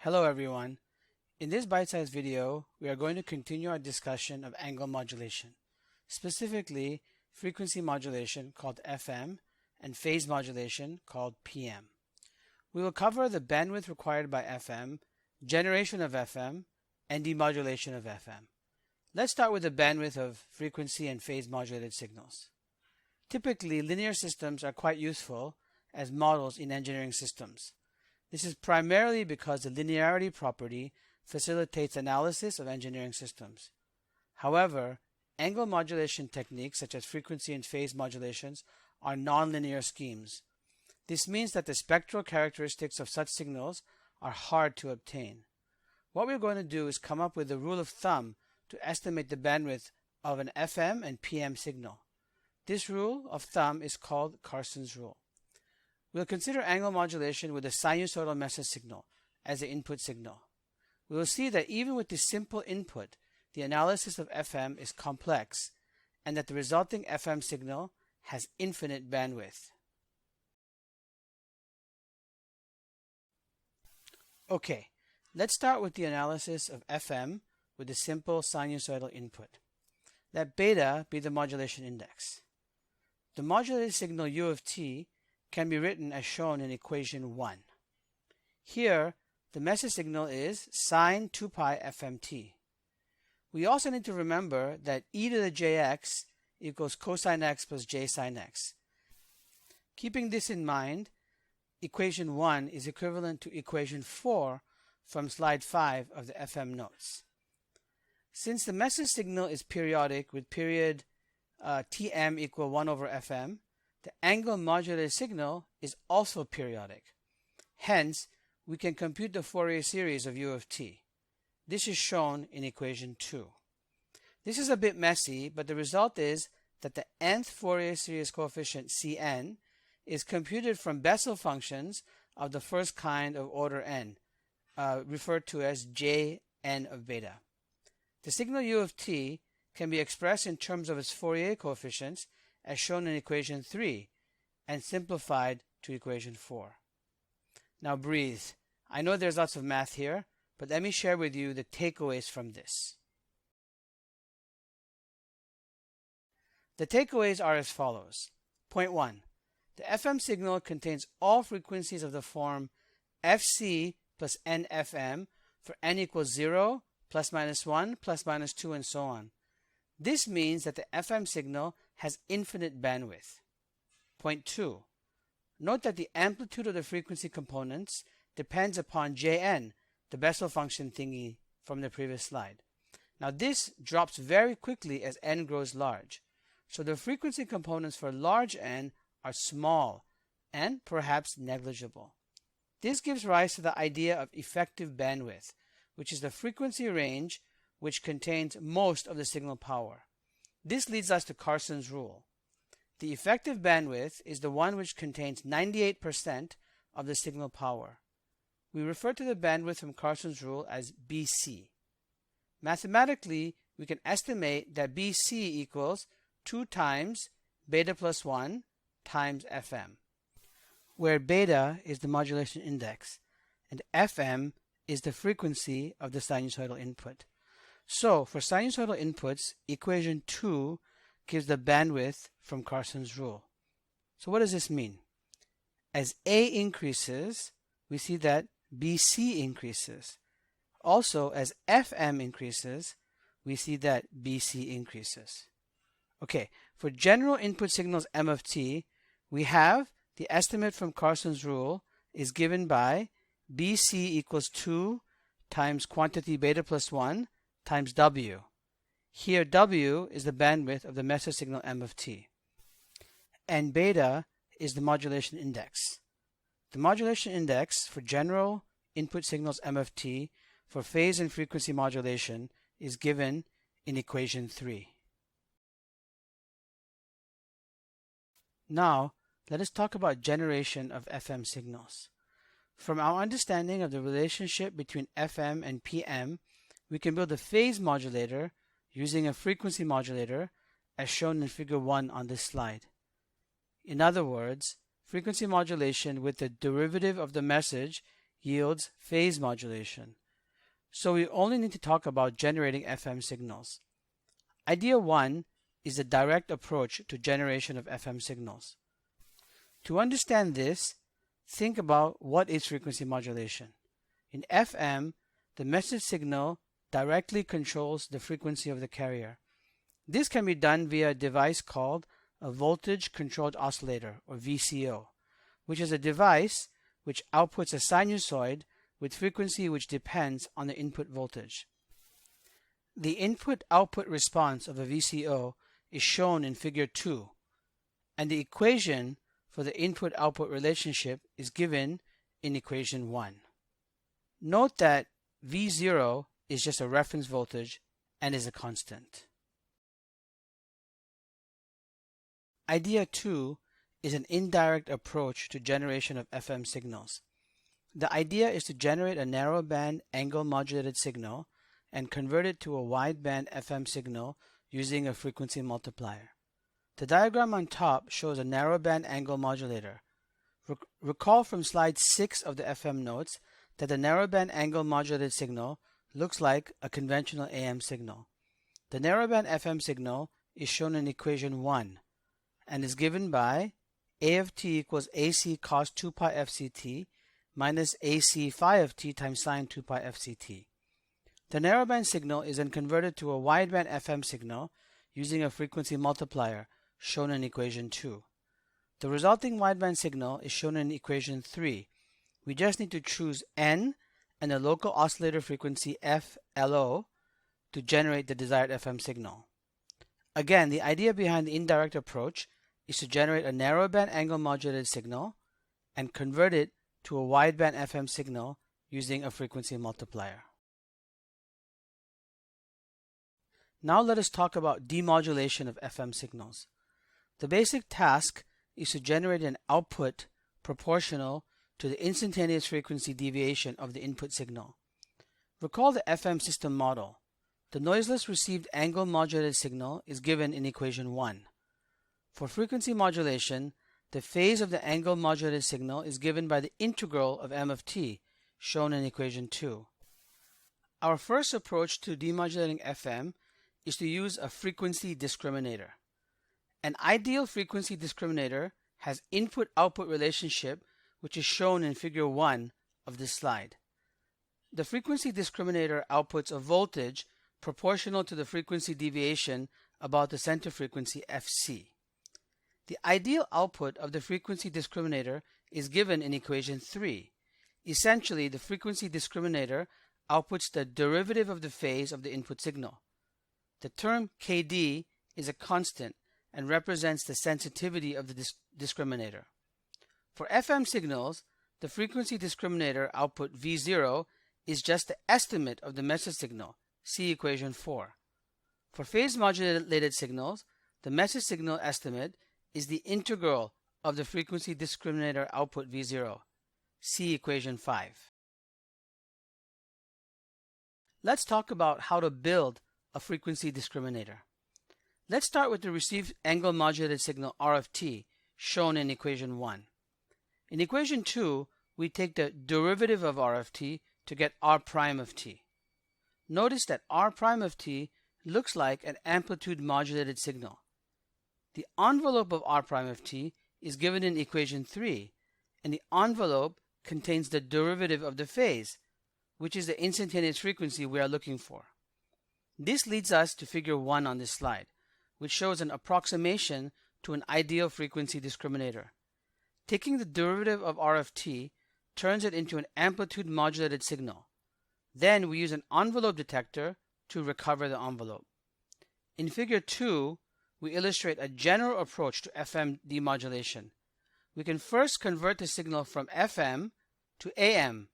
Hello everyone. In this bite-sized video, we are going to continue our discussion of angle modulation, specifically frequency modulation called FM and phase modulation called PM. We will cover the bandwidth required by FM, generation of FM, and demodulation of FM. Let's start with the bandwidth of frequency and phase modulated signals. Typically, linear systems are quite useful as models in engineering systems. This is primarily because the linearity property facilitates analysis of engineering systems. However, angle modulation techniques such as frequency and phase modulations are nonlinear schemes. This means that the spectral characteristics of such signals are hard to obtain. What we're going to do is come up with a rule of thumb to estimate the bandwidth of an FM and PM signal. This rule of thumb is called Carson's rule. We'll consider angle modulation with a sinusoidal message signal as the input signal. We will see that even with this simple input, the analysis of FM is complex and that the resulting FM signal has infinite bandwidth. Okay, let's start with the analysis of FM with a simple sinusoidal input. Let beta be the modulation index. The modulated signal U of t can be written as shown in equation 1. Here, the message signal is sine 2 pi fmt. We also need to remember that e to the jx equals cosine x plus j sine x. Keeping this in mind, equation 1 is equivalent to equation 4 from slide 5 of the FM notes. Since the message signal is periodic with period Tm equal 1 over Fm, the angle modulated signal is also periodic. Hence, we can compute the Fourier series of U of t. This is shown in equation 2. This is a bit messy, but the result is that the nth Fourier series coefficient Cn is computed from Bessel functions of the first kind of order n, referred to as Jn of beta. The signal U of t can be expressed in terms of its Fourier coefficients as shown in equation 3 and simplified to equation 4. Now breathe. I know there's lots of math here, but let me share with you the takeaways from this. The takeaways are as follows. Point 1. The FM signal contains all frequencies of the form Fc plus nFm for n equals 0, plus minus 1, plus minus 2, and so on. This means that the FM signal has infinite bandwidth. Point 2. Note that the amplitude of the frequency components depends upon Jn, the Bessel function thingy from the previous slide. Now this drops very quickly as n grows large. So the frequency components for large n are small and perhaps negligible. This gives rise to the idea of effective bandwidth, which is the frequency range which contains most of the signal power. This leads us to Carson's rule. The effective bandwidth is the one which contains 98% of the signal power. We refer to the bandwidth from Carson's rule as BC. Mathematically, we can estimate that BC equals 2 times beta plus 1 times FM, where beta is the modulation index and FM is the frequency of the sinusoidal input. So, for sinusoidal inputs, equation 2 gives the bandwidth from Carson's rule. So what does this mean? As A increases, we see that BC increases. Also, as FM increases, we see that BC increases. Okay, for general input signals M of t, we have the estimate from Carson's rule is given by BC equals 2 times quantity beta plus 1 times W. Here W is the bandwidth of the message signal M of t. And beta is the modulation index. The modulation index for general input signals M of t for phase and frequency modulation is given in equation 3. Now, let us talk about generation of FM signals. From our understanding of the relationship between FM and PM, we can build a phase modulator using a frequency modulator as shown in figure 1 on this slide. In other words, frequency modulation with the derivative of the message yields phase modulation. So we only need to talk about generating FM signals. Idea 1 is the direct approach to generation of FM signals. To understand this, think about what is frequency modulation. In FM, the message signal directly controls the frequency of the carrier. This can be done via a device called a voltage controlled oscillator, or VCO, which is a device which outputs a sinusoid with frequency which depends on the input voltage. The input-output response of a VCO is shown in figure 2, and the equation for the input-output relationship is given in equation 1. Note that V0 is just a reference voltage and is a constant. Idea 2 is an indirect approach to generation of FM signals. The idea is to generate a narrowband angle modulated signal and convert it to a wideband FM signal using a frequency multiplier. The diagram on top shows a narrowband angle modulator. Recall from slide 6 of the FM notes that the narrowband angle modulated signal looks like a conventional AM signal. The narrowband FM signal is shown in equation 1 and is given by A of t equals AC cos 2 pi FCT minus AC phi of t times sine 2 pi FCT. The narrowband signal is then converted to a wideband FM signal using a frequency multiplier shown in equation 2. The resulting wideband signal is shown in equation 3. We just need to choose N and the local oscillator frequency FLO to generate the desired FM signal. Again, the idea behind the indirect approach is to generate a narrowband angle modulated signal and convert it to a wideband FM signal using a frequency multiplier. Now let us talk about demodulation of FM signals. The basic task is to generate an output proportional to the instantaneous frequency deviation of the input signal. Recall the FM system model. The noiseless received angle modulated signal is given in equation 1. For frequency modulation, the phase of the angle modulated signal is given by the integral of m of t, shown in equation 2. Our first approach to demodulating FM is to use a frequency discriminator. An ideal frequency discriminator has input-output relationship, which is shown in figure 1 of this slide. The frequency discriminator outputs a voltage proportional to the frequency deviation about the center frequency Fc. The ideal output of the frequency discriminator is given in equation 3. Essentially, the frequency discriminator outputs the derivative of the phase of the input signal. The term Kd is a constant and represents the sensitivity of the discriminator. For FM signals, the frequency discriminator output V0 is just the estimate of the message signal. See equation 4. For phase modulated signals, the message signal estimate is the integral of the frequency discriminator output V0. See equation 5. Let's talk about how to build a frequency discriminator. Let's start with the received angle modulated signal R of t, shown in equation 1. In equation 2, we take the derivative of R of t to get R prime of t. Notice that R prime of t looks like an amplitude modulated signal. The envelope of R prime of t is given in equation 3, and the envelope contains the derivative of the phase, which is the instantaneous frequency we are looking for. This leads us to figure 1 on this slide, which shows an approximation to an ideal frequency discriminator. Taking the derivative of R of t turns it into an amplitude modulated signal. Then we use an envelope detector to recover the envelope. In figure 2, we illustrate a general approach to FM demodulation. We can first convert the signal from FM to AM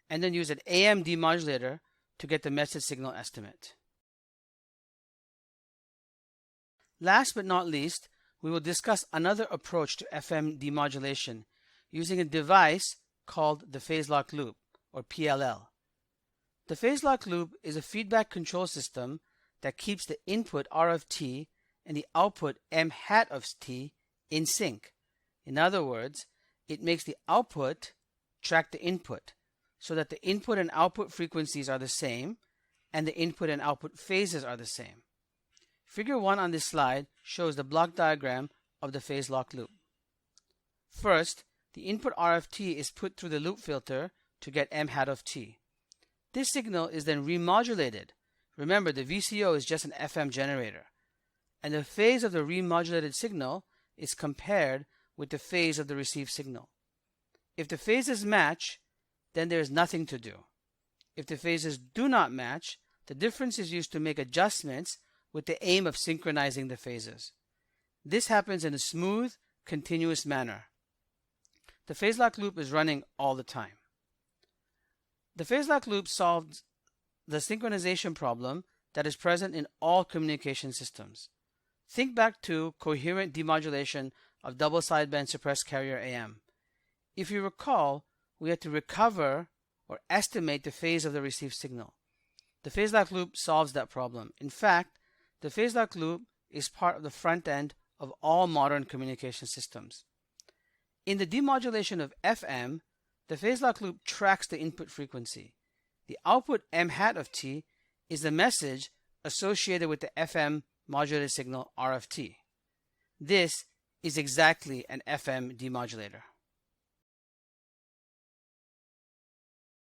and then use an AM demodulator to get the message signal estimate. Last but not least, we will discuss another approach to FM demodulation using a device called the phase lock loop, or PLL. The phase lock loop is a feedback control system that keeps the input R of t and the output m hat of t in sync. In other words, it makes the output track the input, so that the input and output frequencies are the same and the input and output phases are the same. Figure 1 on this slide shows the block diagram of the phase lock loop. First, the input RF T is put through the loop filter to get M hat of T. This signal is then remodulated. Remember, the VCO is just an FM generator, and the phase of the remodulated signal is compared with the phase of the received signal. If the phases match, then there is nothing to do. If the phases do not match, the difference is used to make adjustments with the aim of synchronizing the phases. This happens in a smooth, continuous manner. The phase lock loop is running all the time. The phase lock loop solves the synchronization problem that is present in all communication systems. Think back to coherent demodulation of double sideband suppressed carrier AM. If you recall, we had to recover or estimate the phase of the received signal. The phase lock loop solves that problem. In fact, the phase lock loop is part of the front end of all modern communication systems. In the demodulation of FM, the phase lock loop tracks the input frequency. The output M hat of T is the message associated with the FM modulated signal RF T. This is exactly an FM demodulator.